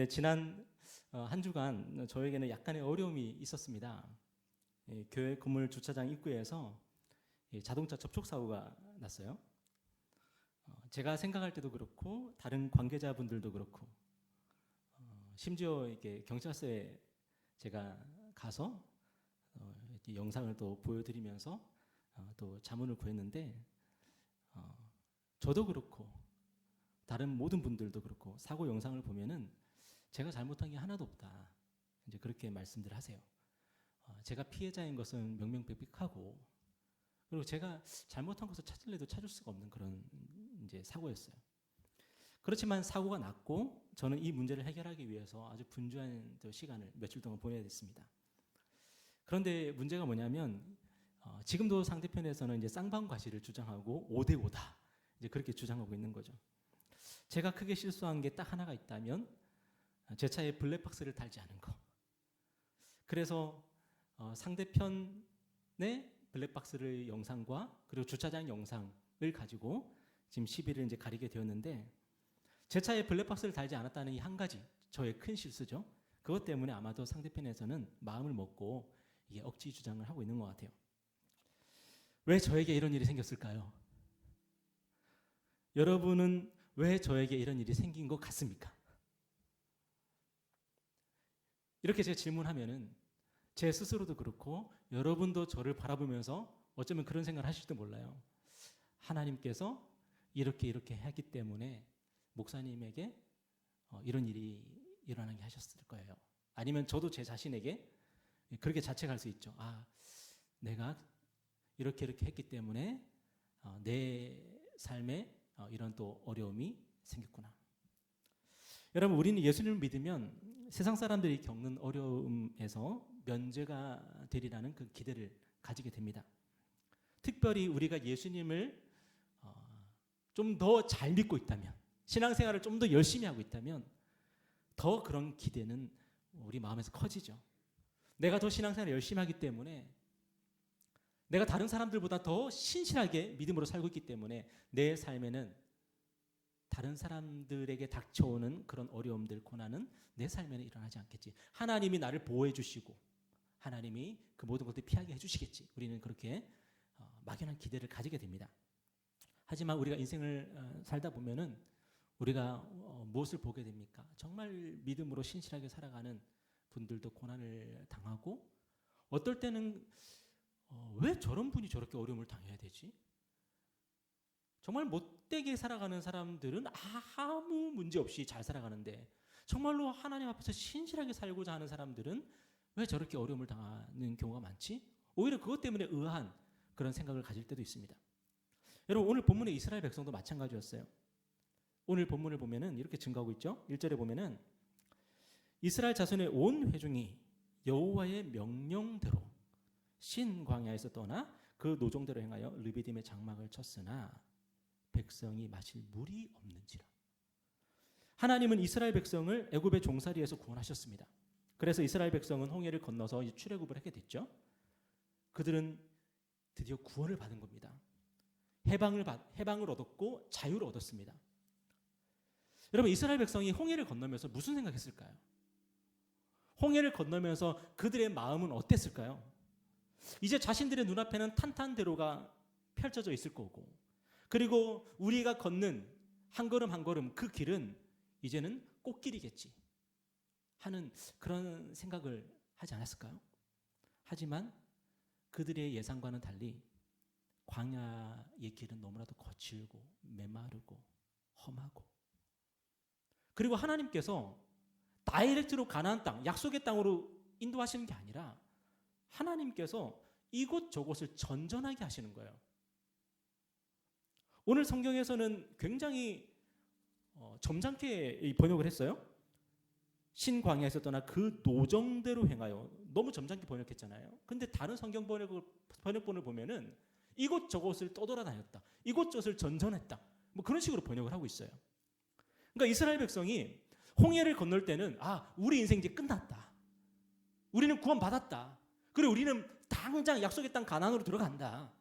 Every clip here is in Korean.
네, 지난 한 주간 저에게는 약간의 어려움이 있었습니다. 교회 건물 주차장 입구에서 자동차 접촉 사고가 났어요. 제가 생각할 때도 그렇고 다른 관계자분들도 그렇고 심지어 이렇게 경찰서에 제가 가서 이렇게 영상을 또 보여드리면서 또 자문을 구했는데 저도 그렇고 다른 모든 분들도 그렇고 사고 영상을 보면은 제가 잘못한 게 하나도 없다. 이제 그렇게 말씀들 하세요. 제가 피해자인 것은 명명백백하고 그리고 제가 잘못한 것을 찾을래도 찾을 수가 없는 그런 이제 사고였어요. 그렇지만 사고가 났고 저는 이 문제를 해결하기 위해서 아주 분주한 시간을 며칠 동안 보내야 됐습니다. 그런데 문제가 뭐냐면 지금도 상대편에서는 이제 쌍방과실을 주장하고 5대5다 이제 그렇게 주장하고 있는 거죠. 제가 크게 실수한 게 딱 하나가 있다면 제 차에 블랙박스를 달지 않은 거. 그래서 상대편의 블랙박스를 영상과 그리고 주차장 영상을 가지고 지금 시비를 이제 가리게 되었는데 제 차에 블랙박스를 달지 않았다는 이 한 가지 저의 큰 실수죠. 그것 때문에 아마도 상대편에서는 마음을 먹고 이게 억지 주장을 하고 있는 것 같아요. 왜 저에게 이런 일이 생겼을까요? 여러분은 왜 저에게 이런 일이 생긴 것 같습니까? 이렇게 제가 질문하면은 제 스스로도 그렇고 여러분도 저를 바라보면서 어쩌면 그런 생각을 하실지도 몰라요. 하나님께서 이렇게 하기 때문에 목사님에게 이런 일이 일어나게 하셨을 거예요. 아니면 저도 제 자신에게 그렇게 자책할 수 있죠. 내가 이렇게 했기 때문에 내 삶에 이런 또 어려움이 생겼구나. 여러분, 우리는 예수님을 믿으면 세상 사람들이 겪는 어려움에서 면제가 되리라는 그 기대를 가지게 됩니다. 특별히 우리가 예수님을 좀 더 잘 믿고 있다면, 신앙생활을 좀 더 열심히 하고 있다면 더 그런 기대는 우리 마음에서 커지죠. 내가 더 신앙생활을 열심히 하기 때문에 내가 다른 사람들보다 더 신실하게 믿음으로 살고 있기 때문에 내 삶에는 다른 사람들에게 닥쳐오는 그런 어려움들, 고난은 내 삶에는 일어나지 않겠지. 하나님이 나를 보호해 주시고 하나님이 그 모든 것들을 피하게 해주시겠지. 우리는 그렇게 막연한 기대를 가지게 됩니다. 하지만 우리가 인생을 살다 보면은 우리가 무엇을 보게 됩니까? 정말 믿음으로 신실하게 살아가는 분들도 고난을 당하고 어떨 때는 왜 저런 분이 저렇게 어려움을 당해야 되지? 정말 못되게 살아가는 사람들은 아무 문제 없이 잘 살아가는데 정말로 하나님 앞에서 신실하게 살고자 하는 사람들은 왜 저렇게 어려움을 당하는 경우가 많지? 오히려 그것 때문에 의아한 그런 생각을 가질 때도 있습니다. 여러분, 오늘 본문의 이스라엘 백성도 마찬가지였어요. 오늘 본문을 보면은 이렇게 증거하고 있죠. 1절에 보면은 이스라엘 자손의 온 회중이 여호와의 명령대로 신 광야에서 떠나 그 노종대로 행하여 르비딤의 장막을 쳤으나 백성이 마실 물이 없는지라. 하나님은 이스라엘 백성을 애굽의 종살이에서 구원하셨습니다. 그래서 이스라엘 백성은 홍해를 건너서 출애굽을 하게 됐죠. 그들은 드디어 구원을 받은 겁니다. 해방을 얻었고 자유를 얻었습니다. 여러분, 이스라엘 백성이 홍해를 건너면서 무슨 생각했을까요? 홍해를 건너면서 그들의 마음은 어땠을까요? 이제 자신들의 눈앞에는 탄탄대로가 펼쳐져 있을 거고, 그리고 우리가 걷는 한 걸음 한 걸음 그 길은 이제는 꽃길이겠지 하는 그런 생각을 하지 않았을까요? 하지만 그들의 예상과는 달리 광야의 길은 너무나도 거칠고 메마르고 험하고, 그리고 하나님께서 다이렉트로 가나안 땅, 약속의 땅으로 인도하시는 게 아니라 하나님께서 이곳저곳을 전전하게 하시는 거예요. 오늘 성경에서는 굉장히 점잖게 번역을 했어요. 신광야에서 떠나 그 노정대로 행하여. 너무 점잖게 번역했잖아요. 근데 다른 성경 번역본을 보면은 이곳저곳을 떠돌아다녔다, 이곳저곳을 전전했다, 뭐 그런 식으로 번역을 하고 있어요. 그러니까 이스라엘 백성이 홍해를 건널 때는 우리 인생 이제 끝났다, 우리는 구원받았다, 그리고 우리는 당장 약속의 땅 가나안으로 들어간다,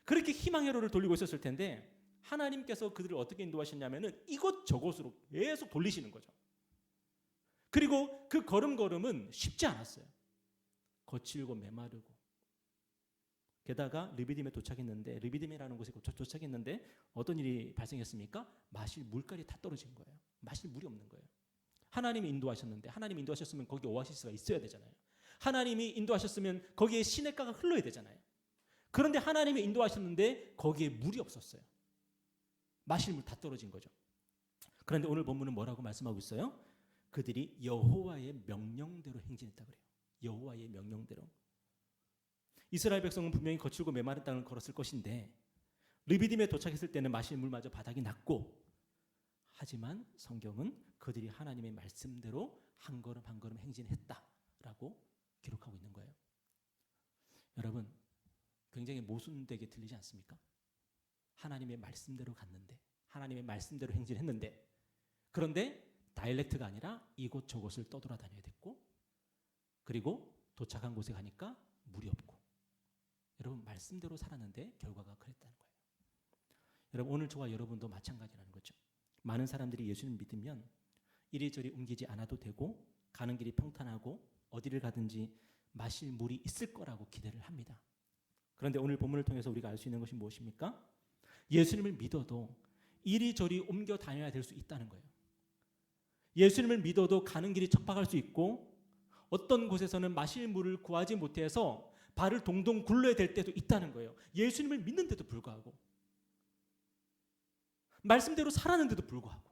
그렇게 희망회로를 돌리고 있었을 텐데 하나님께서 그들을 어떻게 인도하셨냐면은 이곳저곳으로 계속 돌리시는 거죠. 그리고 그 걸음걸음은 쉽지 않았어요. 거칠고 메마르고. 게다가 르비딤에 도착했는데, 르비딤이라는 곳에 도착했는데 어떤 일이 발생했습니까? 마실 물깔이 다 떨어진 거예요. 마실 물이 없는 거예요. 하나님이 인도하셨는데, 하나님이 인도하셨으면 거기 오아시스가 있어야 되잖아요. 하나님이 인도하셨으면 거기에 시냇가가 흘러야 되잖아요. 그런데 하나님이 인도하셨는데 거기에 물이 없었어요. 마실 물 다 떨어진 거죠. 그런데 오늘 본문은 뭐라고 말씀하고 있어요? 그들이 여호와의 명령대로 행진했다 그래요. 여호와의 명령대로. 이스라엘 백성은 분명히 거칠고 메마른 땅을 걸었을 것인데 르비딤에 도착했을 때는 마실 물마저 바닥이 났고, 하지만 성경은 그들이 하나님의 말씀대로 한 걸음 한 걸음 행진했다라고 기록하고 있는 거예요. 여러분, 굉장히 모순되게 들리지 않습니까? 하나님의 말씀대로 갔는데, 하나님의 말씀대로 행진했는데, 그런데 다이렉트가 아니라 이곳저곳을 떠돌아다녀야 됐고, 그리고 도착한 곳에 가니까 물이 없고. 여러분, 말씀대로 살았는데 결과가 그랬다는 거예요. 여러분, 오늘 저와 여러분도 마찬가지라는 거죠. 많은 사람들이 예수님 믿으면 이리저리 옮기지 않아도 되고, 가는 길이 평탄하고 어디를 가든지 마실 물이 있을 거라고 기대를 합니다. 그런데 오늘 본문을 통해서 우리가 알 수 있는 것이 무엇입니까? 예수님을 믿어도 이리저리 옮겨 다녀야 될 수 있다는 거예요. 예수님을 믿어도 가는 길이 척박할 수 있고, 어떤 곳에서는 마실 물을 구하지 못해서 발을 동동 굴러야 될 때도 있다는 거예요. 예수님을 믿는데도 불구하고, 말씀대로 살았는데도 불구하고.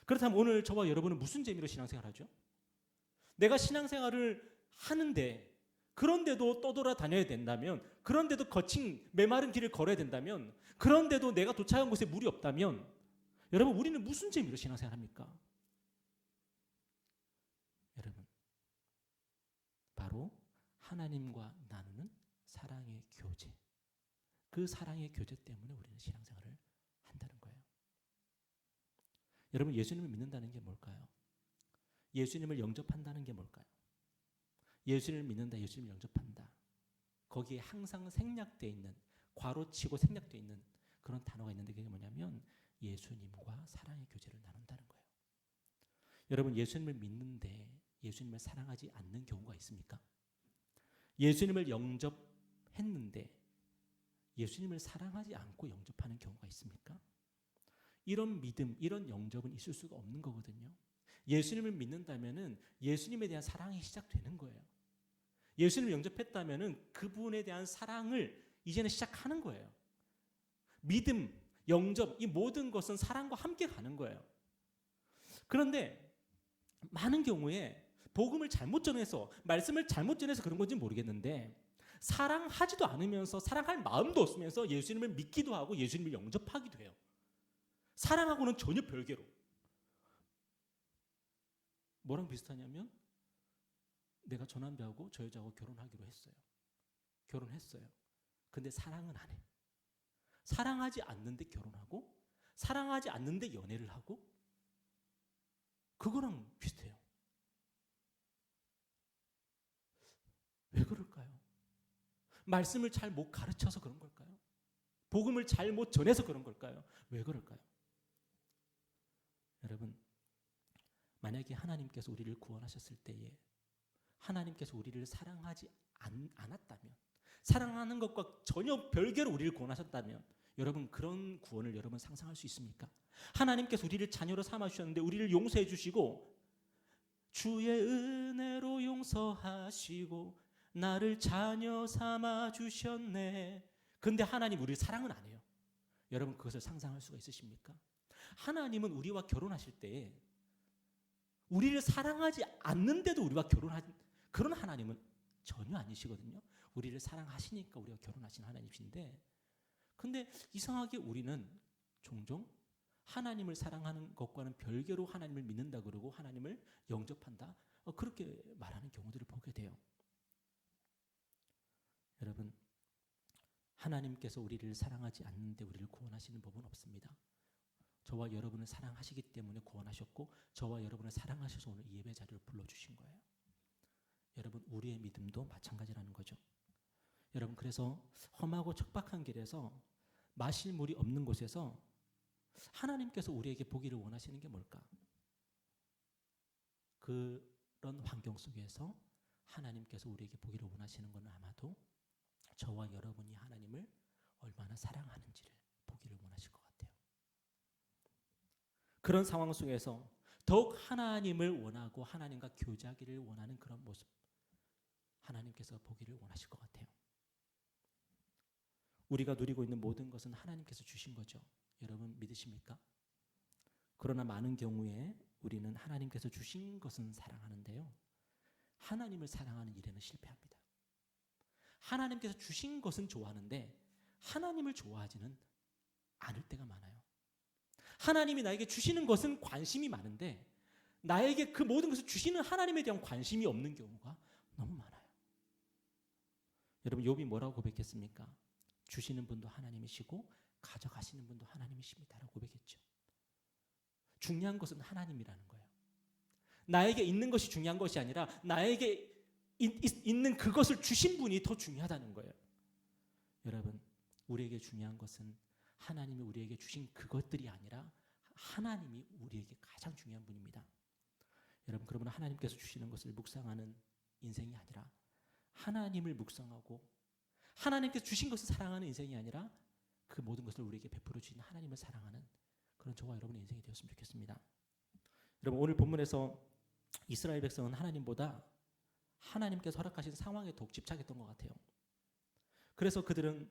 그렇다면 오늘 저와 여러분은 무슨 재미로 신앙생활하죠? 내가 신앙생활을 하는데, 그런데도 떠돌아다녀야 된다면, 그런데도 거친 메마른 길을 걸어야 된다면, 그런데도 내가 도착한 곳에 물이 없다면, 여러분, 우리는 무슨 재미로 신앙생활합니까? 여러분, 바로 하나님과 나누는 사랑의 교제, 그 사랑의 교제 때문에 우리는 신앙생활을 한다는 거예요. 여러분, 예수님을 믿는다는 게 뭘까요? 예수님을 영접한다는 게 뭘까요? 예수님을 믿는다, 예수님을 영접한다. 거기에 항상 생략되어 있는, 괄호치고 생략되어 있는 그런 단어가 있는데, 그게 뭐냐면 예수님과 사랑의 교제를 나눈다는 거예요. 여러분, 예수님을 믿는데 예수님을 사랑하지 않는 경우가 있습니까? 예수님을 영접했는데 예수님을 사랑하지 않고 영접하는 경우가 있습니까? 이런 믿음, 이런 영접은 있을 수가 없는 거거든요. 예수님을 믿는다면은 예수님에 대한 사랑이 시작되는 거예요. 예수님을 영접했다면은 그분에 대한 사랑을 이제는 시작하는 거예요. 믿음, 영접, 이 모든 것은 사랑과 함께 가는 거예요. 그런데 많은 경우에 복음을 잘못 전해서, 말씀을 잘못 전해서 그런 건지 모르겠는데, 사랑하지도 않으면서, 사랑할 마음도 없으면서 예수님을 믿기도 하고 예수님을 영접하기도 해요. 사랑하고는 전혀 별개로. 뭐랑 비슷하냐면, 내가 저 남자하고 저 여자하고 결혼하기로 했어요. 결혼했어요. 근데 사랑은 안 해. 사랑하지 않는데 결혼하고, 사랑하지 않는데 연애를 하고, 그거랑 비슷해요. 왜 그럴까요? 말씀을 잘 못 가르쳐서 그런 걸까요? 복음을 잘 못 전해서 그런 걸까요? 왜 그럴까요? 여러분, 만약에 하나님께서 우리를 구원하셨을 때에 하나님께서 우리를 사랑하지 않았다면, 사랑하는 것과 전혀 별개로 우리를 구원하셨다면, 여러분, 그런 구원을 여러분 상상할 수 있습니까? 하나님께서 우리를 자녀로 삼아주셨는데 우리를 용서해 주시고, 주의 은혜로 용서하시고 나를 자녀 삼아주셨네. 근데 하나님 우리를 사랑은 안 해요. 여러분, 그것을 상상할 수가 있으십니까? 하나님은 우리와 결혼하실 때에 우리를 사랑하지 않는데도 우리와 결혼한 그런 하나님은 전혀 아니시거든요. 우리를 사랑하시니까 우리가 결혼하신 하나님이신데, 근데 이상하게 우리는 종종 하나님을 사랑하는 것과는 별개로 하나님을 믿는다 그러고 하나님을 영접한다, 그렇게 말하는 경우들을 보게 돼요. 여러분, 하나님께서 우리를 사랑하지 않는데 우리를 구원하시는 법은 없습니다. 저와 여러분을 사랑하시기 때문에 구원하셨고, 저와 여러분을 사랑하셔서 오늘 이 예배 자리를 불러주신 거예요. 여러분, 우리의 믿음도 마찬가지라는 거죠. 여러분, 그래서 험하고 척박한 길에서, 마실 물이 없는 곳에서 하나님께서 우리에게 보기를 원하시는 게 뭘까? 그런 환경 속에서 하나님께서 우리에게 보기를 원하시는 건 아마도 저와 여러분이 하나님을 얼마나 사랑하는지를 보기를 원하실 것 같아요. 그런 상황 속에서 더욱 하나님을 원하고 하나님과 교제하기를 원하는 그런 모습, 하나님께서 보기를 원하실 것 같아요. 우리가 누리고 있는 모든 것은 하나님께서 주신 거죠. 여러분 믿으십니까? 그러나 많은 경우에 우리는 하나님께서 주신 것은 사랑하는데요, 하나님을 사랑하는 일에는 실패합니다. 하나님께서 주신 것은 좋아하는데 하나님을 좋아하지는 않을 때가 많아요. 하나님이 나에게 주시는 것은 관심이 많은데 나에게 그 모든 것을 주시는 하나님에 대한 관심이 없는 경우가 너무 많아요. 여러분 욥이 뭐라고 고백했습니까? 주시는 분도 하나님이시고 가져가시는 분도 하나님이십니다라고 고백했죠. 중요한 것은 하나님이라는 거예요. 나에게 있는 것이 중요한 것이 아니라 나에게 있는 그것을 주신 분이 더 중요하다는 거예요. 여러분 우리에게 중요한 것은 하나님이 우리에게 주신 그것들이 아니라 하나님이 우리에게 가장 중요한 분입니다. 여러분 그러면 하나님께서 주시는 것을 묵상하는 인생이 아니라 하나님을 묵상하고 하나님께서 주신 것을 사랑하는 인생이 아니라 그 모든 것을 우리에게 베풀어 주신 하나님을 사랑하는 그런 저와 여러분의 인생이 되었으면 좋겠습니다. 여러분 오늘 본문에서 이스라엘 백성은 하나님보다 하나님께서 허락하신 상황에 더욱 집착했던 것 같아요. 그래서 그들은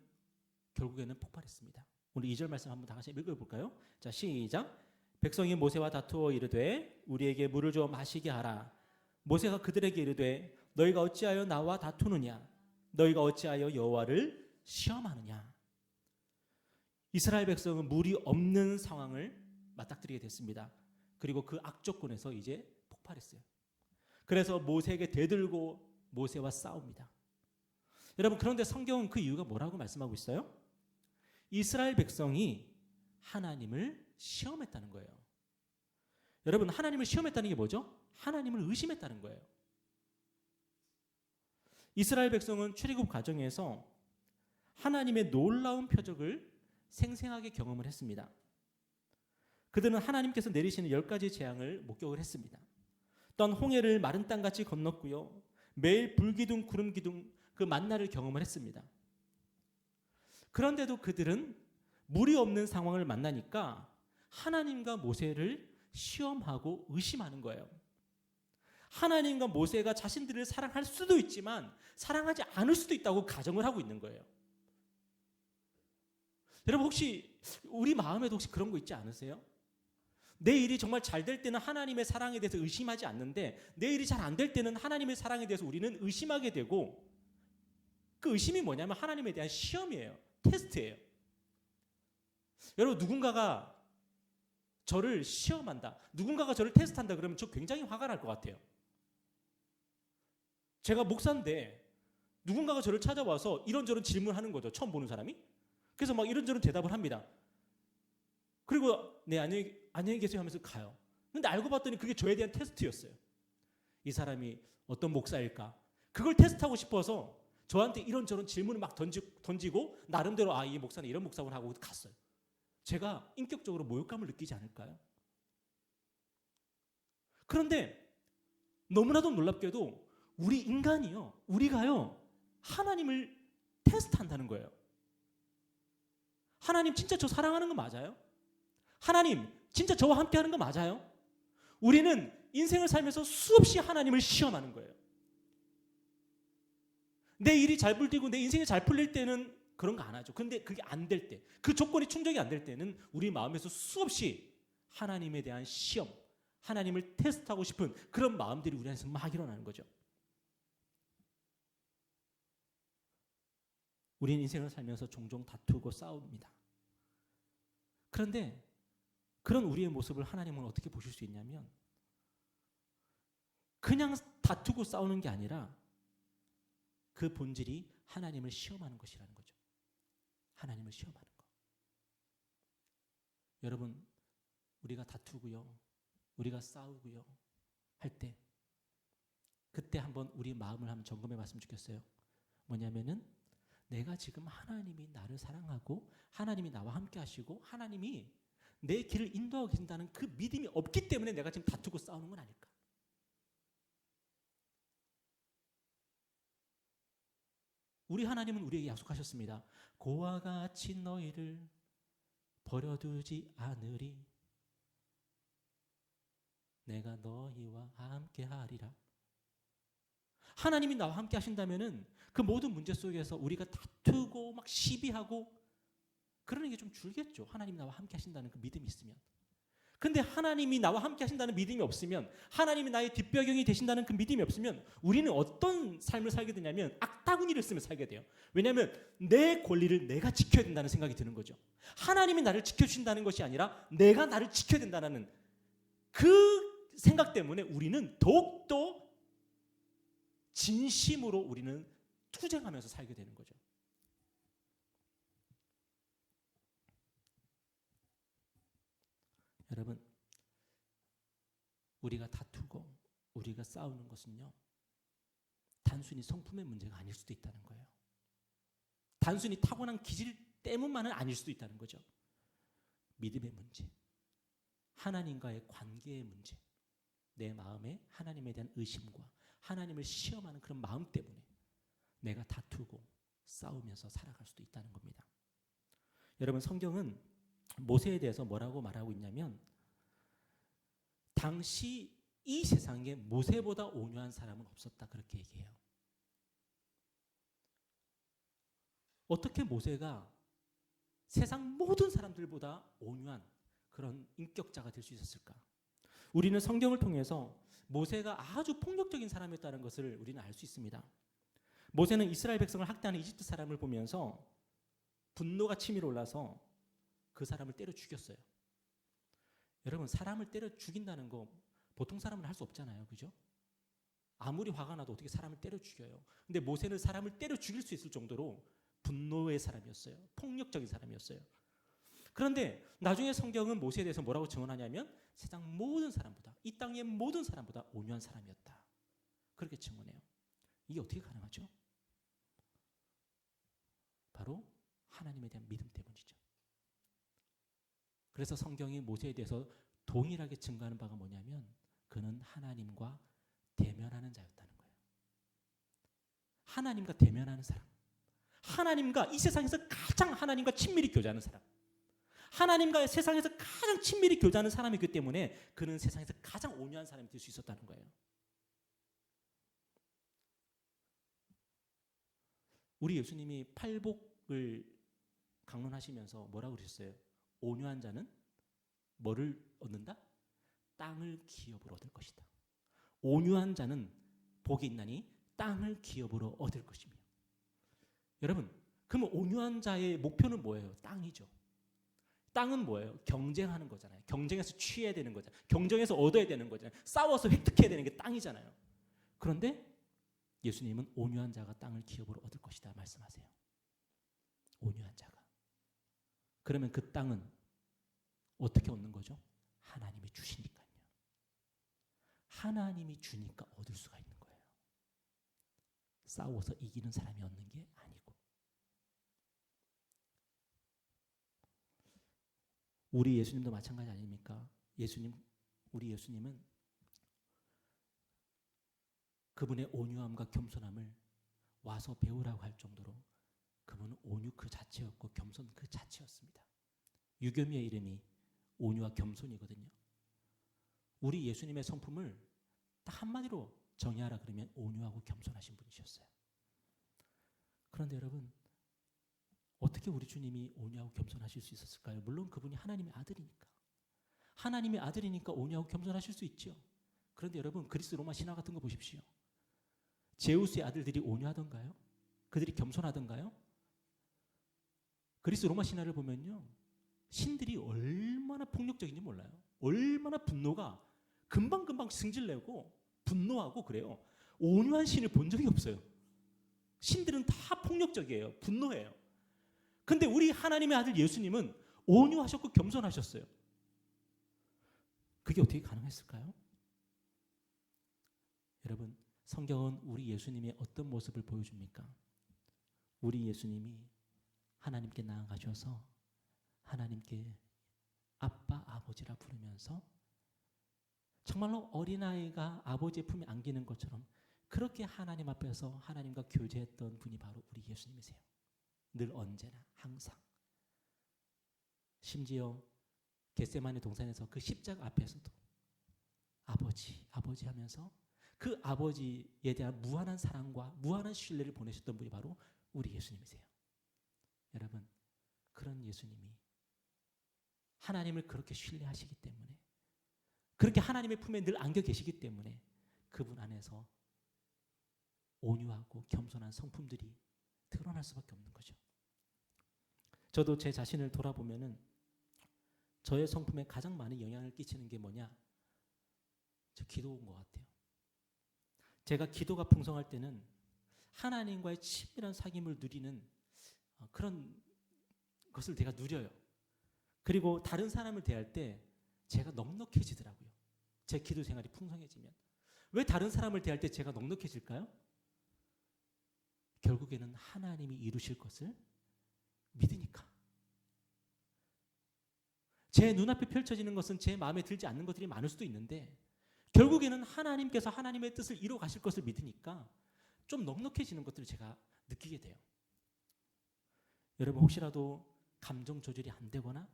결국에는 폭발했습니다. 오늘 2절 말씀 한번 다 같이 읽어볼까요? 자 시작. 백성이 모세와 다투어 이르되 우리에게 물을 주어 마시게 하라. 모세가 그들에게 이르되 너희가 어찌하여 나와 다투느냐? 너희가 어찌하여 여호와를 시험하느냐? 이스라엘 백성은 물이 없는 상황을 맞닥뜨리게 됐습니다. 그리고 그 악조건에서 이제 폭발했어요. 그래서 모세에게 대들고 모세와 싸웁니다. 여러분 그런데 성경은 그 이유가 뭐라고 말씀하고 있어요? 이스라엘 백성이 하나님을 시험했다는 거예요. 여러분 하나님을 시험했다는 게 뭐죠? 하나님을 의심했다는 거예요. 이스라엘 백성은 출애굽 과정에서 하나님의 놀라운 표적을 생생하게 경험을 했습니다. 그들은 하나님께서 내리시는 10가지 재앙을 목격을 했습니다. 또한 홍해를 마른 땅같이 건넜고요. 매일 불기둥 구름기둥 그 만나를 경험을 했습니다. 그런데도 그들은 물이 없는 상황을 만나니까 하나님과 모세를 시험하고 의심하는 거예요. 하나님과 모세가 자신들을 사랑할 수도 있지만 사랑하지 않을 수도 있다고 가정을 하고 있는 거예요. 여러분 혹시 우리 마음에도 혹시 그런 거 있지 않으세요? 내 일이 정말 잘 될 때는 하나님의 사랑에 대해서 의심하지 않는데 내 일이 잘 안 될 때는 하나님의 사랑에 대해서 우리는 의심하게 되고 그 의심이 뭐냐면 하나님에 대한 시험이에요. 테스트예요. 여러분 누군가가 저를 시험한다, 누군가가 저를 테스트한다 그러면 저 굉장히 화가 날 것 같아요. 제가 목사인데 누군가가 저를 찾아와서 이런저런 질문하는 거죠. 처음 보는 사람이. 그래서 막 이런저런 대답을 합니다. 그리고 네 안녕히 계세요 하면서 가요. 근데 알고 봤더니 그게 저에 대한 테스트였어요. 이 사람이 어떤 목사일까? 그걸 테스트하고 싶어서 저한테 이런저런 질문을 막 던지고 나름대로 이 목사는 이런 목사구나 하고 갔어요. 제가 인격적으로 모욕감을 느끼지 않을까요? 그런데 너무나도 놀랍게도 우리 인간이요, 우리가요 하나님을 테스트한다는 거예요. 하나님 진짜 저 사랑하는 거 맞아요? 하나님 진짜 저와 함께 하는 거 맞아요? 우리는 인생을 살면서 수없이 하나님을 시험하는 거예요. 내 일이 잘 풀리고 내 인생이 잘 풀릴 때는 그런 거 안 하죠. 근데 그게 안 될 때, 그 조건이 충족이 안 될 때는 우리 마음에서 수없이 하나님에 대한 시험, 하나님을 테스트하고 싶은 그런 마음들이 우리 안에서 막 일어나는 거죠. 우리는 인생을 살면서 종종 다투고 싸웁니다. 그런데 그런 우리의 모습을 하나님은 어떻게 보실 수 있냐면 그냥 다투고 싸우는 게 아니라 그 본질이 하나님을 시험하는 것이라는 거죠. 하나님을 시험하는 것. 여러분 우리가 다투고요, 우리가 싸우고요 할 때 그때 한번 우리 마음을 한번 점검해 봤으면 좋겠어요. 뭐냐면은 내가 지금 하나님이 나를 사랑하고 하나님이 나와 함께 하시고 하나님이 내 길을 인도하고 계신다는 그 믿음이 없기 때문에 내가 지금 다투고 싸우는 건 아닐까? 우리 하나님은 우리에게 약속하셨습니다. 고와 같이 너희를 버려두지 않으리. 내가 너희와 함께 하리라. 하나님이 나와 함께 하신다면은 그 모든 문제 속에서 우리가 다투고 막 시비하고 그러는 게 좀 줄겠죠. 하나님이 나와 함께 하신다는 그 믿음이 있으면. 근데 하나님이 나와 함께 하신다는 믿음이 없으면, 하나님이 나의 뒷배경이 되신다는 그 믿음이 없으면 우리는 어떤 삶을 살게 되냐면 악다구니를 쓰며 살게 돼요. 왜냐하면 내 권리를 내가 지켜야 된다는 생각이 드는 거죠. 하나님이 나를 지켜주신다는 것이 아니라 내가 나를 지켜야 된다는 그 생각 때문에 우리는 더욱더 진심으로 우리는 투쟁하면서 살게 되는 거죠. 여러분, 우리가 다투고 우리가 싸우는 것은요, 단순히 성품의 문제가 아닐 수도 있다는 거예요. 단순히 타고난 기질 때문만은 아닐 수도 있다는 거죠. 믿음의 문제, 하나님과의 관계의 문제, 내 마음에 하나님에 대한 의심과 하나님을 시험하는 그런 마음 때문에 내가 다투고 싸우면서 살아갈 수도 있다는 겁니다. 여러분, 성경은 모세에 대해서 뭐라고 말하고 있냐면, 당시 이 세상에 모세보다 온유한 사람은 없었다, 그렇게 얘기해요. 어떻게 모세가 세상 모든 사람들보다 온유한 그런 인격자가 될 수 있었을까? 우리는 성경을 통해서 모세가 아주 폭력적인 사람이었다는 것을 우리는 알 수 있습니다. 모세는 이스라엘 백성을 학대하는 이집트 사람을 보면서 분노가 치밀어 올라서 그 사람을 때려 죽였어요. 여러분, 사람을 때려 죽인다는 거 보통 사람은 할 수 없잖아요. 그죠? 아무리 화가 나도 어떻게 사람을 때려 죽여요. 근데 모세는 사람을 때려 죽일 수 있을 정도로 분노의 사람이었어요. 폭력적인 사람이었어요. 그런데 나중에 성경은 모세에 대해서 뭐라고 증언하냐면, 세상 모든 사람보다, 이 땅의 모든 사람보다 온유한 사람이었다, 그렇게 증언해요. 이게 어떻게 가능하죠? 바로 하나님에 대한 믿음 때문이죠. 그래서 성경이 모세에 대해서 동일하게 증거하는 바가 뭐냐면, 그는 하나님과 대면하는 자였다는 거예요. 하나님과 대면하는 사람, 하나님과 이 세상에서 가장 하나님과 친밀히 교제하는 사람, 하나님과 세상에서 가장 친밀히 교제하는 사람이기 때문에 그는 세상에서 가장 온유한 사람이 될 수 있었다는 거예요. 우리 예수님이 팔복을 강론하시면서 뭐라고 그러셨어요? 온유한 자는 뭐를 얻는다? 땅을 기업으로 얻을 것이다. 온유한 자는 복이 있나니 땅을 기업으로 얻을 것이며. 여러분, 그러면 온유한 자의 목표는 뭐예요? 땅이죠. 땅은 뭐예요? 경쟁하는 거잖아요. 경쟁해서 취해야 되는 거잖아요. 경쟁해서 얻어야 되는 거잖아요. 싸워서 획득해야 되는 게 땅이잖아요. 그런데 예수님은 온유한 자가 땅을 기업으로 얻을 것이다 말씀하세요. 온유한 자가. 그러면 그 땅은 어떻게 얻는 거죠? 하나님이 주시니까요. 하나님이 주니까 얻을 수가 있는 거예요. 싸워서 이기는 사람이 얻는 게 아니고. 우리 예수님도 마찬가지 아닙니까? 우리 예수님은 그분의 온유함과 겸손함을 와서 배우라고 할 정도로 그분은 온유 그 자체였고 겸손 그 자체였습니다. 유교미의 이름이 온유와 겸손이거든요. 우리 예수님의 성품을 딱 한마디로 정의하라 그러면 온유하고 겸손하신 분이셨어요. 그런데 여러분, 어떻게 우리 주님이 온유하고 겸손하실 수 있었을까요? 물론 그분이 하나님의 아들이니까. 하나님의 아들이니까 온유하고 겸손하실 수 있죠. 그런데 여러분, 그리스 로마 신화 같은 거 보십시오. 제우스의 아들들이 온유하던가요? 그들이 겸손하던가요? 그리스 로마 신화를 보면요, 신들이 얼마나 폭력적인지 몰라요. 얼마나 분노가 금방금방 승질내고 분노하고 그래요. 온유한 신을 본 적이 없어요. 신들은 다 폭력적이에요. 분노해요. 근데 우리 하나님의 아들 예수님은 온유하셨고 겸손하셨어요. 그게 어떻게 가능했을까요? 여러분, 성경은 우리 예수님의 어떤 모습을 보여줍니까? 우리 예수님이 하나님께 나아가셔서 하나님께 아빠, 아버지라 부르면서 정말로 어린아이가 아버지의 품에 안기는 것처럼 그렇게 하나님 앞에서 하나님과 교제했던 분이 바로 우리 예수님이세요. 늘 언제나 항상. 심지어 겟세마네 동산에서 그 십자가 앞에서도 아버지, 아버지 하면서 그 아버지에 대한 무한한 사랑과 무한한 신뢰를 보내셨던 분이 바로 우리 예수님이세요. 여러분, 그런 예수님이 하나님을 그렇게 신뢰하시기 때문에, 그렇게 하나님의 품에 늘 안겨 계시기 때문에 그분 안에서 온유하고 겸손한 성품들이 드러날 수밖에 없는 거죠. 저도 제 자신을 돌아보면은 저의 성품에 가장 많은 영향을 끼치는 게 뭐냐? 저 기도인 것 같아요. 제가 기도가 풍성할 때는 하나님과의 친밀한 사귐을 누리는 그런 것을 제가 누려요. 그리고 다른 사람을 대할 때 제가 넉넉해지더라고요. 제 기도 생활이 풍성해지면. 왜 다른 사람을 대할 때 제가 넉넉해질까요? 결국에는 하나님이 이루실 것을 믿으니까. 제 눈앞에 펼쳐지는 것은 제 마음에 들지 않는 것들이 많을 수도 있는데 결국에는 하나님께서 하나님의 뜻을 이루어 가실 것을 믿으니까 좀 넉넉해지는 것들을 제가 느끼게 돼요. 여러분, 혹시라도 감정 조절이 안 되거나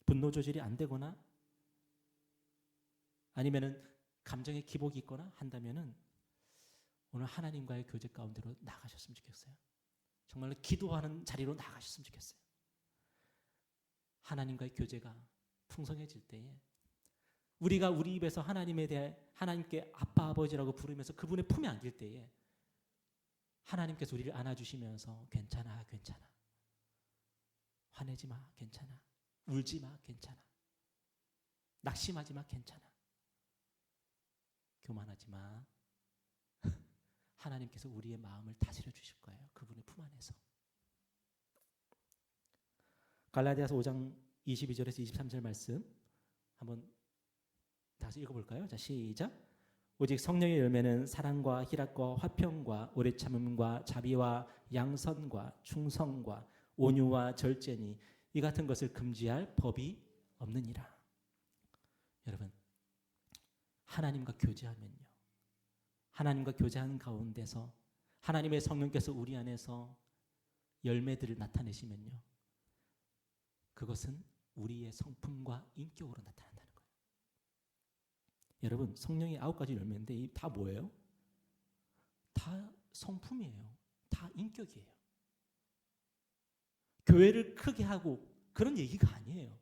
분노 조절이 안 되거나 아니면은 감정의 기복이 있거나 한다면은 오늘 하나님과의 교제 가운데로 나가셨으면 좋겠어요. 정말로 기도하는 자리로 나가셨으면 좋겠어요. 하나님과의 교제가 풍성해질 때에 우리가 우리 입에서 하나님에 대해 하나님께 아빠 아버지라고 부르면서 그분의 품에 안길 때에 하나님께서 우리를 안아주시면서 괜찮아, 괜찮아, 화내지 마, 괜찮아, 울지 마, 괜찮아, 낙심하지 마, 괜찮아, 교만하지 마. 하나님께서 우리의 마음을 다스려 주실 거예요. 그분의 품 안에서. 갈라디아서 5장 22절에서 23절 말씀 한번 다시 읽어볼까요? 자, 시작. 오직 성령의 열매는 사랑과 희락과 화평과 오래 참음과 자비와 양선과 충성과 온유와 절제니 이 같은 것을 금지할 법이 없느니라. 여러분, 하나님과 교제하면요, 하나님과 교제하는 가운데서 하나님의 성령께서 우리 안에서 열매들을 나타내시면요, 그것은 우리의 성품과 인격으로 나타난다는 거예요. 여러분, 성령의 9가지 열매인데 이 다 뭐예요? 다 성품이에요. 다 인격이에요. 교회를 크게 하고 그런 얘기가 아니에요.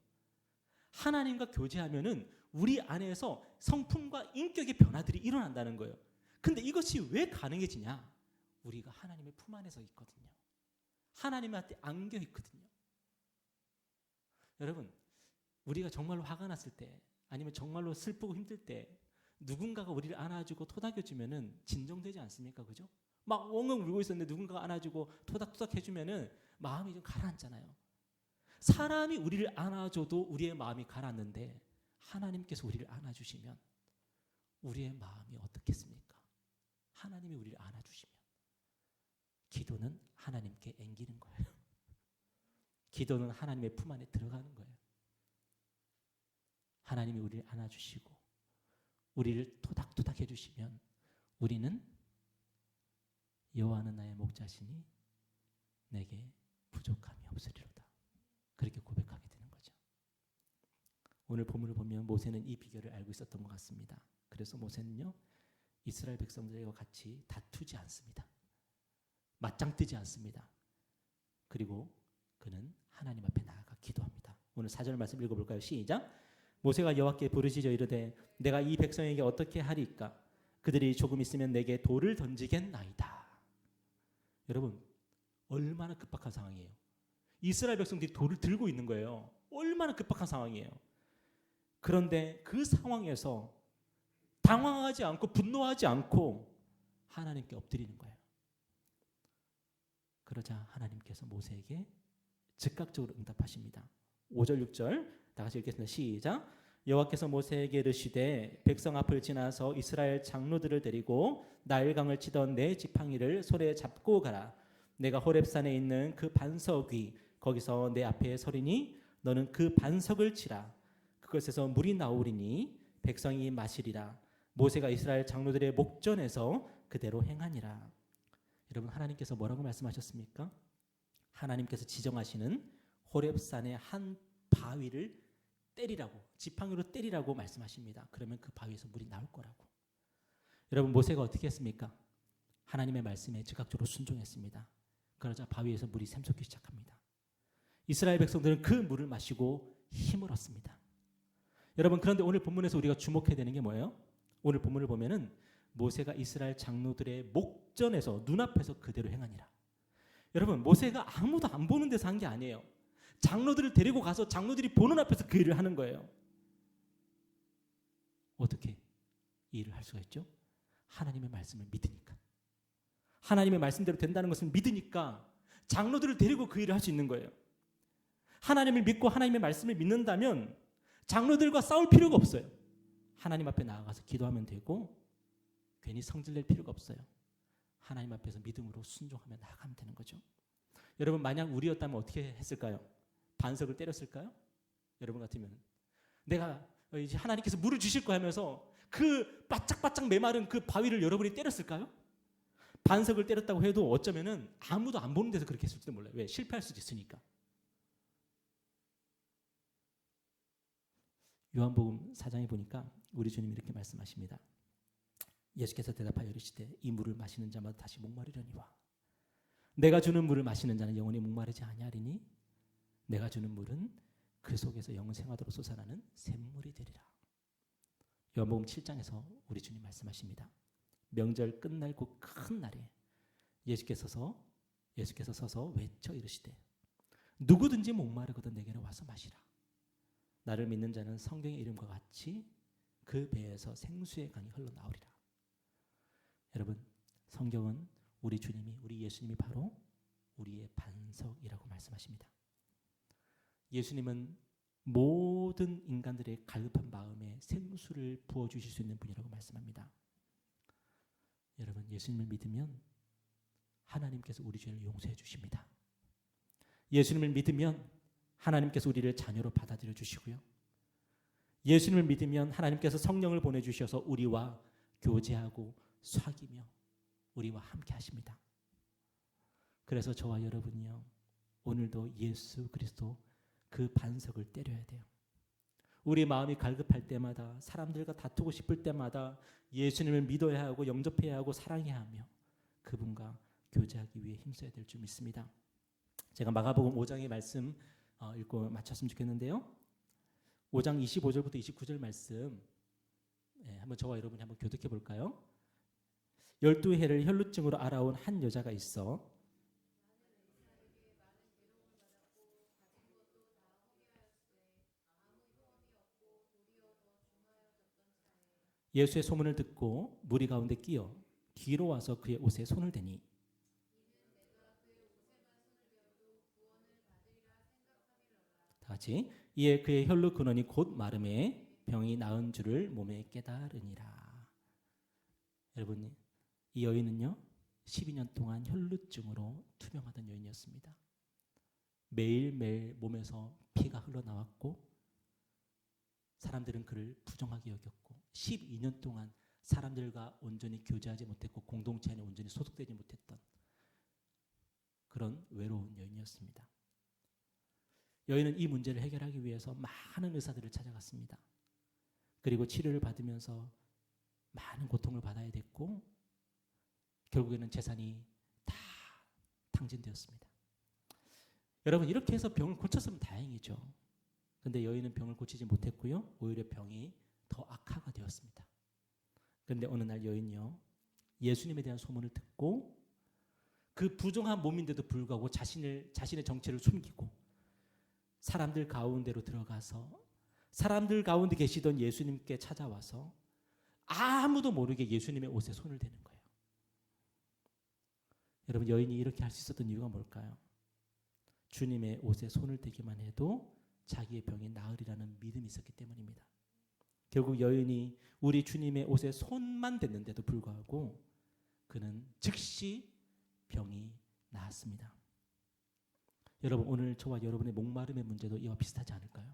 하나님과 교제하면은 우리 안에서 성품과 인격의 변화들이 일어난다는 거예요. 근데 이것이 왜 가능해지냐? 우리가 하나님의 품 안에서 있거든요. 하나님한테 안겨 있거든요. 여러분, 우리가 정말로 화가 났을 때 아니면 정말로 슬프고 힘들 때 누군가가 우리를 안아주고 토닥여주면은 진정되지 않습니까? 그죠? 막 엉엉 울고 있었는데 누군가가 안아주고 토닥토닥 해주면은 마음이 좀 가라앉잖아요. 사람이 우리를 안아줘도 우리의 마음이 가라앉는데 하나님께서 우리를 안아주시면 우리의 마음이 어떻겠습니까? 하나님이 우리를 안아주시면 기도는 하나님께 앵기는 거예요. 기도는 하나님의 품 안에 들어가는 거예요. 하나님이 우리를 안아주시고 우리를 토닥토닥 해주시면 우리는 여호와는 나의 목자시니 내게 부족함이 없으리로다. 그렇게 고백하게 되는 거죠. 오늘 본문을 보면 모세는 이 비결을 알고 있었던 것 같습니다. 그래서 모세는요, 이스라엘 백성들과 같이 다투지 않습니다. 맞짱 뜨지 않습니다. 그리고 그는 하나님 앞에 나아가 기도합니다. 오늘 4절 말씀 읽어볼까요? 시작. 모세가 여호와께 부르짖어 이르되 내가 이 백성에게 어떻게 하리까? 그들이 조금 있으면 내게 돌을 던지겠나이다. 여러분, 얼마나 급박한 상황이에요. 이스라엘 백성들이 돌을 들고 있는 거예요. 얼마나 급박한 상황이에요. 그런데 그 상황에서 당황하지 않고 분노하지 않고 하나님께 엎드리는 거예요. 그러자 하나님께서 모세에게 즉각적으로 응답하십니다. 5절 6절 다 같이 읽겠습니다. 시작. 여호와께서 모세에게 이르시되 백성 앞을 지나서 이스라엘 장로들을 데리고 나일강을 치던 내 지팡이를 손에 잡고 가라. 내가 호렙산에 있는 그 반석 위 거기서 내 앞에 서리니 너는 그 반석을 치라. 그것에서 물이 나오리니 백성이 마시리라. 모세가 이스라엘 장로들의 목전에서 그대로 행하니라. 여러분, 하나님께서 뭐라고 말씀하셨습니까? 하나님께서 지정하시는 호렙산의 한 바위를 때리라고, 지팡이로 때리라고 말씀하십니다. 그러면 그 바위에서 물이 나올 거라고. 여러분, 모세가 어떻게 했습니까? 하나님의 말씀에 즉각적으로 순종했습니다. 그러자 바위에서 물이 샘솟기 시작합니다. 이스라엘 백성들은 그 물을 마시고 힘을 얻습니다. 여러분, 그런데 오늘 본문에서 우리가 주목해야 되는 게 뭐예요? 오늘 본문을 보면은 모세가 이스라엘 장로들의 목전에서, 눈앞에서 그대로 행하니라. 여러분, 모세가 아무도 안 보는 데서 한 게 아니에요. 장로들을 데리고 가서 장로들이 보는 앞에서 그 일을 하는 거예요. 어떻게 이 일을 할 수가 있죠? 하나님의 말씀을 믿으니까. 하나님의 말씀대로 된다는 것을 믿으니까 장로들을 데리고 그 일을 할 수 있는 거예요. 하나님을 믿고 하나님의 말씀을 믿는다면 장로들과 싸울 필요가 없어요. 하나님 앞에 나아가서 기도하면 되고 괜히 성질낼 필요가 없어요. 하나님 앞에서 믿음으로 순종하며 나아가면 되는 거죠. 여러분, 만약 우리였다면 어떻게 했을까요? 반석을 때렸을까요? 여러분 같으면 내가 이제 하나님께서 물을 주실 거 하면서 그 바짝바짝 메마른 그 바위를 여러분이 때렸을까요? 반석을 때렸다고 해도 어쩌면은 아무도 안 보는 데서 그렇게 했을지도 몰라요. 왜? 실패할 수도 있으니까. 요한복음 4장에 보니까 우리 주님이 이렇게 말씀하십니다. 예수께서 대답하여 이르시되 이 물을 마시는 자마다 다시 목마르려니와 내가 주는 물을 마시는 자는 영원히 목마르지 아니하리니 내가 주는 물은 그 속에서 영생하도록 솟아나는 샘물이 되리라. 요한복음 7장에서 우리 주님 말씀하십니다. 명절 끝날고 큰 날에 예수께서 서서 외쳐 이르시되 누구든지 목마르거든 내게로 와서 마시라. 나를 믿는 자는 성경의 이름과 같이 그 배에서 생수의 강이 흘러나오리라. 여러분, 성경은 우리 주님이, 우리 예수님이 바로 우리의 반석이라고 말씀하십니다. 예수님은 모든 인간들의 갈급한 마음에 생수를 부어주실 수 있는 분이라고 말씀합니다. 여러분, 예수님을 믿으면 하나님께서 우리 죄를 용서해 주십니다. 예수님을 믿으면 하나님께서 우리를 자녀로 받아들여 주시고요. 예수님을 믿으면 하나님께서 성령을 보내주셔서 우리와 교제하고 사귀며 우리와 함께 하십니다. 그래서 저와 여러분이요, 오늘도 예수 그리스도 그 반석을 때려야 돼요. 우리 마음이 갈급할 때마다, 사람들과 다투고 싶을 때마다 예수님을 믿어야 하고 영접해야 하고 사랑해야 하며 그분과 교제하기 위해 힘써야 될 줄 믿습니다. 제가 마가복음 5장의 말씀 읽고 마쳤으면 좋겠는데요. 5장 25절부터 29절 말씀 한번 저와 여러분이 한번 교독해 볼까요? 12해를 혈루증으로 앓아온 한 여자가 있어 예수의 소문을 듣고 무리 가운데 끼어 뒤로 와서 그의 옷에 손을 대니 다 같이 이에 그의 혈루 근원이 곧 마름에 병이 나은 줄을 몸에 깨달으니라. 여러분, 이 여인은요 12년 동안 혈루증으로 투병하던 여인이었습니다. 매일매일 몸에서 피가 흘러나왔고 사람들은 그를 부정하게 여겼고 12년 동안 사람들과 온전히 교제하지 못했고 공동체 안에 온전히 소속되지 못했던 그런 외로운 여인이었습니다. 여인은 이 문제를 해결하기 위해서 많은 의사들을 찾아갔습니다. 그리고 치료를 받으면서 많은 고통을 받아야 됐고 결국에는 재산이 다 탕진되었습니다. 여러분, 이렇게 해서 병을 고쳤으면 다행이죠. 그런데 여인은 병을 고치지 못했고요. 오히려 병이 더 악화가 되었습니다. 그런데 어느 날 여인이요 예수님에 대한 소문을 듣고 그 부정한 몸인데도 불구하고 자신의 정체를 숨기고 사람들 가운데로 들어가서 사람들 가운데 계시던 예수님께 찾아와서 아무도 모르게 예수님의 옷에 손을 대는 거예요. 여러분, 여인이 이렇게 할 수 있었던 이유가 뭘까요? 주님의 옷에 손을 대기만 해도 자기의 병이 나으리라는 믿음이 있었기 때문입니다. 결국 여인이 우리 주님의 옷에 손만 댔는데도 불구하고 그는 즉시 병이 나았습니다. 여러분, 오늘 저와 여러분의 목마름의 문제도 이와 비슷하지 않을까요?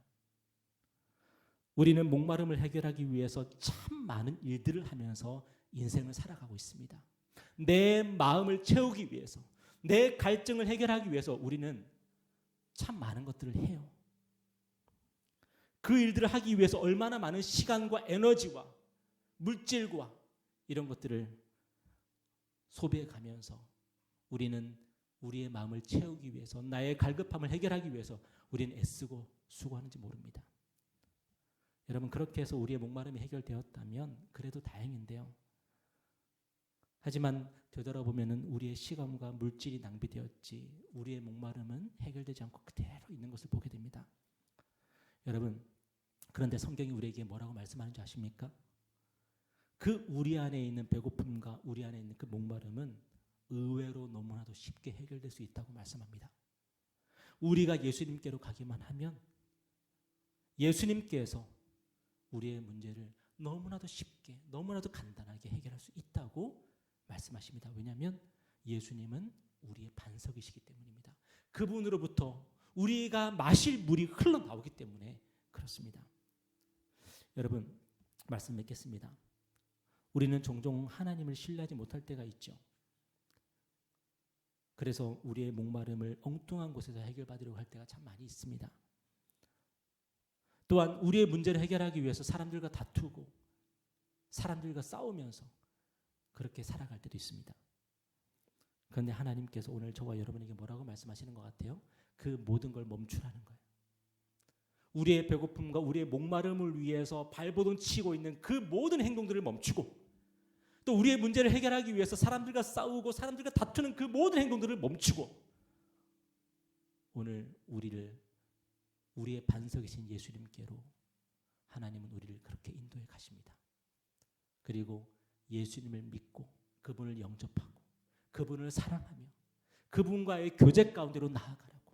우리는 목마름을 해결하기 위해서 참 많은 일들을 하면서 인생을 살아가고 있습니다. 내 마음을 채우기 위해서, 내 갈증을 해결하기 위해서 우리는 참 많은 것들을 해요. 그 일들을 하기 위해서 얼마나 많은 시간과 에너지와 물질과 이런 것들을 소비해 가면서 우리는 우리의 마음을 채우기 위해서, 나의 갈급함을 해결하기 위해서 우리는 애쓰고 수고하는지 모릅니다. 여러분, 그렇게 해서 우리의 목마름이 해결되었다면 그래도 다행인데요. 하지만 되돌아보면 우리의 시간과 물질이 낭비되었지 우리의 목마름은 해결되지 않고 그대로 있는 것을 보게 됩니다. 여러분, 그런데 성경이 우리에게 뭐라고 말씀하는지 아십니까? 그 우리 안에 있는 배고픔과 우리 안에 있는 그 목마름은 의외로 너무나도 쉽게 해결될 수 있다고 말씀합니다. 우리가 예수님께로 가기만 하면 예수님께서 우리의 문제를 너무나도 쉽게, 너무나도 간단하게 해결할 수 있다고 말씀하십니다. 왜냐하면 예수님은 우리의 반석이시기 때문입니다. 그분으로부터 우리가 마실 물이 흘러나오기 때문에 그렇습니다. 여러분, 말씀 맺겠습니다. 우리는 종종 하나님을 신뢰하지 못할 때가 있죠. 그래서 우리의 목마름을 엉뚱한 곳에서 해결받으려고 할 때가 참 많이 있습니다. 또한 우리의 문제를 해결하기 위해서 사람들과 다투고 사람들과 싸우면서 그렇게 살아갈 때도 있습니다. 그런데 하나님께서 오늘 저와 여러분에게 뭐라고 말씀하시는 것 같아요? 그 모든 걸 멈추라는 거예요. 우리의 배고픔과 우리의 목마름을 위해서 발버둥 치고 있는 그 모든 행동들을 멈추고, 또 우리의 문제를 해결하기 위해서 사람들과 싸우고 사람들과 다투는 그 모든 행동들을 멈추고, 오늘 우리의 반석이신 예수님께로 하나님은 우리를 그렇게 인도해 가십니다. 그리고 예수님을 믿고 그분을 영접하고 그분을 사랑하며 그분과의 교제 가운데로 나아가라고,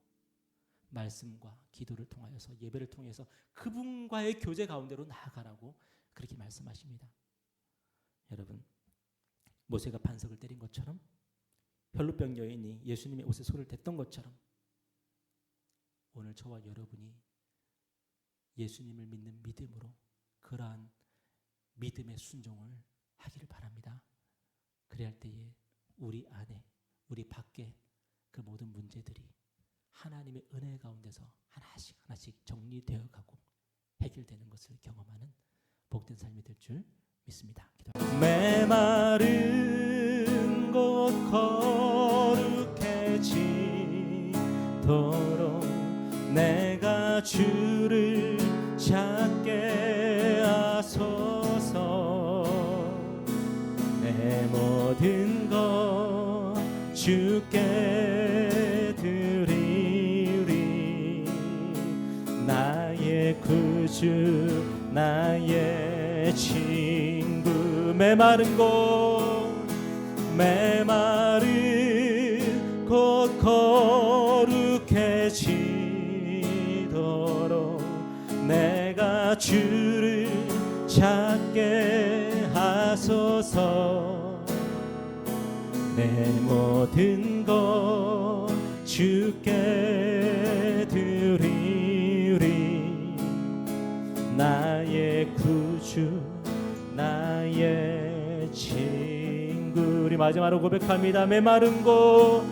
말씀과 기도를 통하여서, 예배를 통해서 그분과의 교제 가운데로 나아가라고 그렇게 말씀하십니다. 여러분, 모세가 반석을 때린 것처럼, 혈루병 여인이 예수님의 옷에 손을 댔던 것처럼, 오늘 저와 여러분이 예수님을 믿는 믿음으로 그러한 믿음의 순종을 하기를 바랍니다. 그래야 할 때에 우리 안에, 우리 밖에 그 모든 문제들이 하나님의 은혜 가운데서 하나씩 하나씩 정리되어 가고 해결되는 것을 경험하는 복된 삶이 될 줄 믿습니다. 메마른 곳 거룩해지도록 내가 주를 찾게 하소서. 내 모든 것 주께 드리리. 나의 구주, 나의 친구. 메마른 곳 거룩해지도록 내가 주를 찾게 하소서. 내 모든 것 주께 드리리. 나의 구주, 나의 친구. 우리 마지막으로 고백합니다. 메마른 곳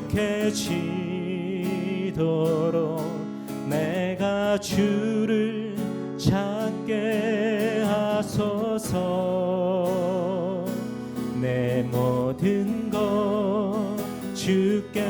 거룩해지도록 내가 주를 찾게 하소서. 내 모든 것 주께